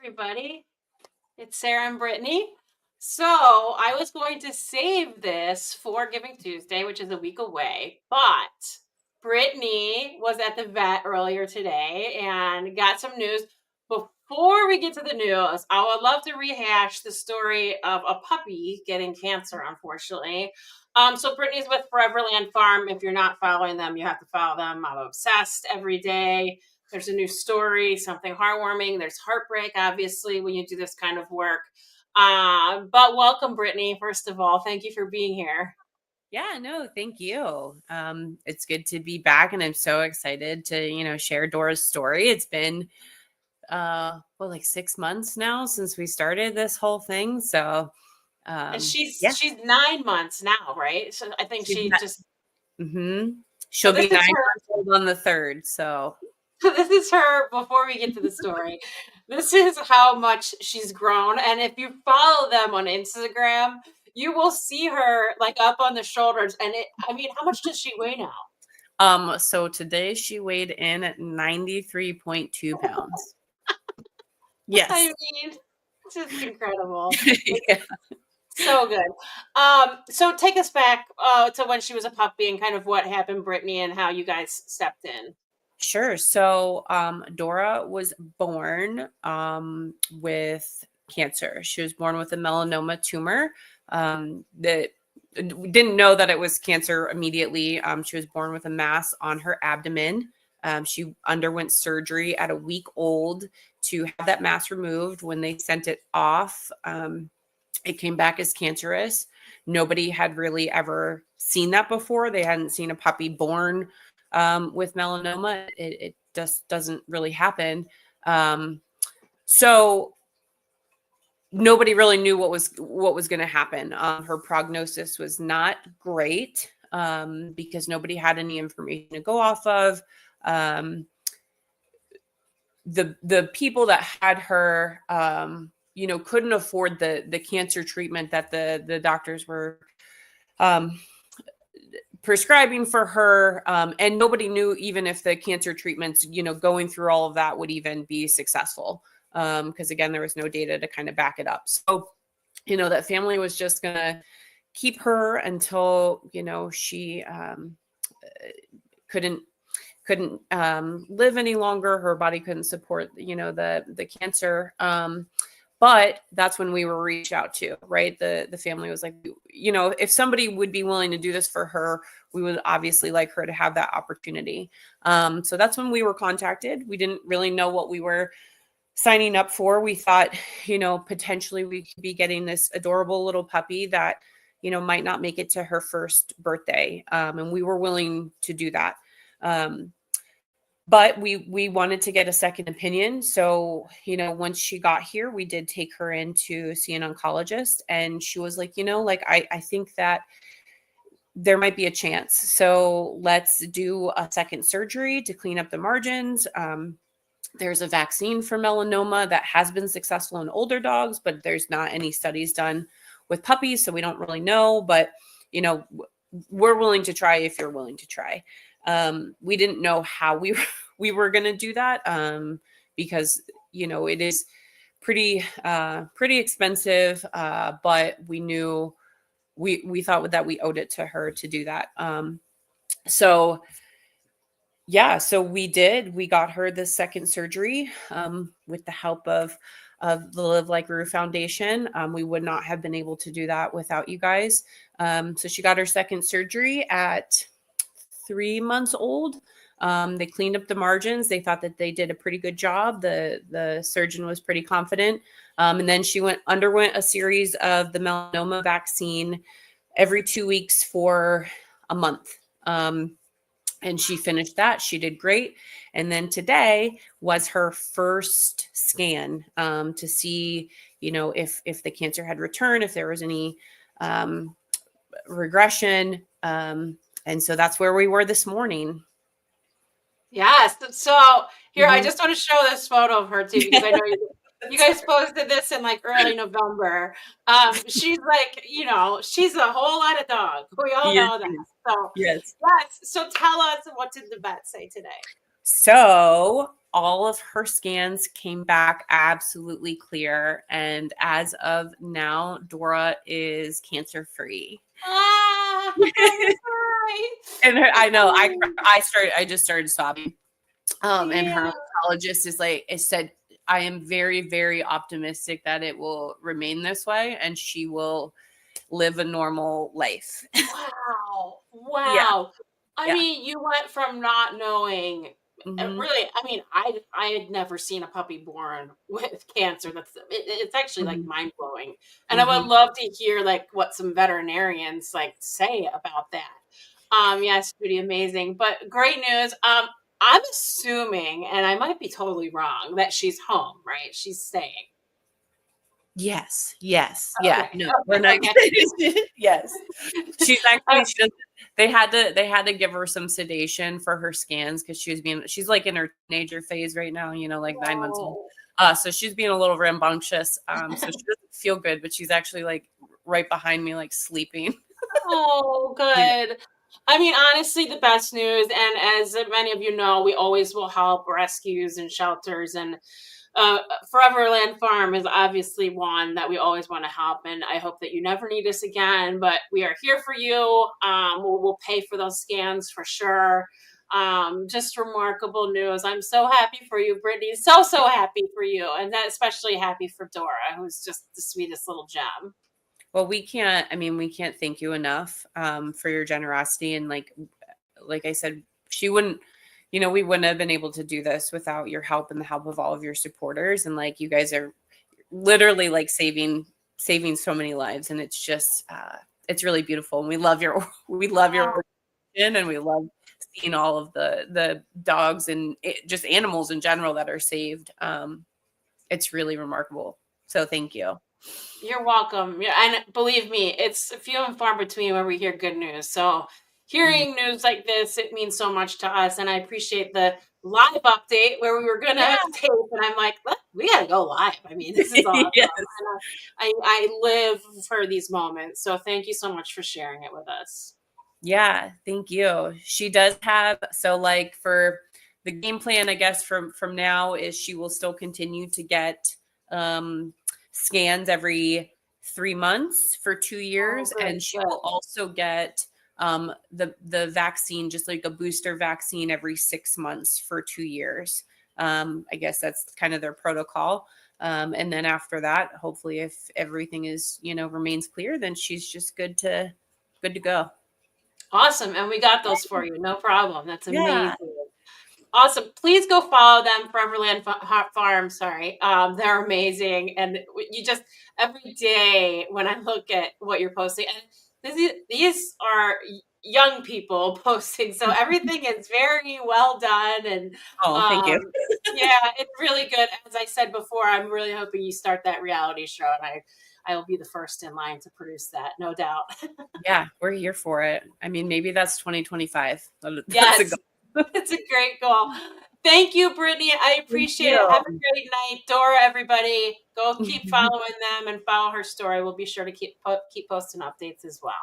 everybody. It's Sarah and Brittany. So I was going to save this for Giving Tuesday, which is a week away, but Brittany was at the vet earlier today and got some news. Before we get to the news, I would love to rehash the story of a puppy getting cancer, unfortunately. So Brittany's with Foreverland Farm. If you're not following them, you have to follow them. I'm obsessed every day. There's a new story, something heartwarming. There's heartbreak, obviously, when you do this kind of work. But welcome, Brittany. First of all, thank you for being here. Yeah, no, thank you. It's good to be back, and I'm so excited to, share Dora's story. It's been, like 6 months now since we started this whole thing. So, And she's yeah, 9 months now, right? So I think she's she not, just so she'll this be is 9 months old on the 3rd. So, this is her before we get to the story. This is how much she's grown. And if you follow them on Instagram, you will see her like up on the shoulders. And how much does she weigh now? so today she weighed in at 93.2 pounds. I Yes. mean, it's just incredible. Yeah. So good. So take us back to when she was a puppy and kind of what happened, Brittany, and how you guys stepped in. Sure. So, Dora was born with cancer. She was born with a melanoma tumor. That didn't know that it was cancer immediately. She was born with a mass on her abdomen. She underwent surgery at a week old to have that mass removed. When they sent it off, it came back as cancerous. Nobody had really ever seen that before. They hadn't seen a puppy born with melanoma. It just doesn't really happen. So nobody really knew what was going to happen. Her prognosis was not great because nobody had any information to go off of. The people that had her, couldn't afford the cancer treatment that the doctors were prescribing for her, and nobody knew even if the cancer treatments, going through all of that would even be successful, because again, there was no data to kind of back it up. So, that family was just gonna keep her until she couldn't live any longer. Her body couldn't support the cancer. But that's when we were reached out to, right? The family was like, if somebody would be willing to do this for her, we would obviously like her to have that opportunity. So that's when we were contacted. We didn't really know what we were signing up for. We thought, potentially we could be getting this adorable little puppy that, might not make it to her first birthday. And we were willing to do that. But we wanted to get a second opinion. So, once she got here, we did take her in to see an oncologist, and she was like, I think that there might be a chance. So let's do a second surgery to clean up the margins. There's a vaccine for melanoma that has been successful in older dogs, but there's not any studies done with puppies. So we don't really know, but, we're willing to try if you're willing to try. We didn't know how we were going to do that, because, it is pretty expensive. But we knew we thought that we owed it to her to do that. So we got her the second surgery, with the help of the Live Like Rue Foundation. We would not have been able to do that without you guys. So she got her second surgery at 3 months old. They cleaned up the margins. They thought that they did a pretty good job. The surgeon was pretty confident. And then she underwent a series of the melanoma vaccine every 2 weeks for a month. And she finished that. She did great. And then today was her first scan, to see, if the cancer had returned, if there was any regression. And so that's where we were this morning. Yes. So here, I just want to show this photo of her too, because I know you guys posted this in like early November. She's like, she's a whole lot of dog. We all know that. So Yes. yes. So tell us, what did the vet say today? So all of her scans came back absolutely clear. And as of now, Dora is cancer free. Ah, I'm sorry. And I know Oh, I just started sobbing. And her yeah. oncologist is said, I am very, very optimistic that it will remain this way and she will live a normal life. Wow. Yeah. Wow. I Yeah. mean, you went from not knowing Hmm. really, I mean, I had never seen a puppy born with cancer. It's actually like Hmm. mind-blowing. And I would Hmm. love to hear like what some veterinarians like say about that. Yes, pretty amazing. But great news. I'm assuming, and I might be totally wrong, that she's home, right? She's staying. Yes. Yes. Yeah. Okay. No, we're Okay. not. Okay. Yes. She's Uh, actually, they had to give her some sedation for her scans because she's like in her teenager phase right now, like 9 months old. oh. So she's being a little rambunctious. So she doesn't feel good, but she's actually like right behind me, like sleeping. Oh, Yeah. good. I mean, honestly, the best news, and as many of you know, we always will help rescues and shelters, and uh, Foreverland Farm is obviously one that we always want to help. And I hope that you never need us again, but we are here for you. We'll pay for those scans for sure. Just remarkable news. I'm so happy for you, Brittany. So, so happy for you. And that especially happy for Dora, who's just the sweetest little gem. Well, we can't thank you enough for your generosity. And like I said, she wouldn't, we wouldn't have been able to do this without your help and the help of all of your supporters. And like, you guys are literally like saving so many lives. And it's just, it's really beautiful. And we love your organization, and we love seeing all of the dogs and just animals in general that are saved. It's really remarkable. So thank you. You're welcome. Yeah, and believe me, it's few and far between when we hear good news. So Mhm. hearing news like this, it means so much to us. And I appreciate the live update where we were gonna Yeah. tape, and I'm like, "Look, we gotta go live. I mean, this is awesome. Yes. And I live for these moments. So thank you so much for sharing it with us. Yeah, thank you. She does have, so like for the game plan, I guess from now is she will still continue to get um scans every 3 months for 2 years, Oh, good, and she good. will also get the vaccine, just like a booster vaccine every 6 months for 2 years. I guess that's kind of their protocol. And then after that, hopefully if everything is, remains clear, then she's just good to go. Awesome. And we got those for you. No problem. That's Yeah. amazing. Awesome. Please go follow them, Foreverland Farm. Sorry. They're amazing. And you just, every day when I look at what you're posting, and these are young people posting. So everything is very well done. And Oh, thank you. um, yeah, it's really good. As I said before, I'm really hoping you start that reality show. And I will be the first in line to produce that, no doubt. Yeah, we're here for it. I mean, maybe that's 2025. That's a Yes. goal. It's a great goal. Thank you, Brittany. I Thank appreciate it. Have a you. great night. Dora, everybody, go keep following them and follow her story. We'll be sure to keep posting updates as well.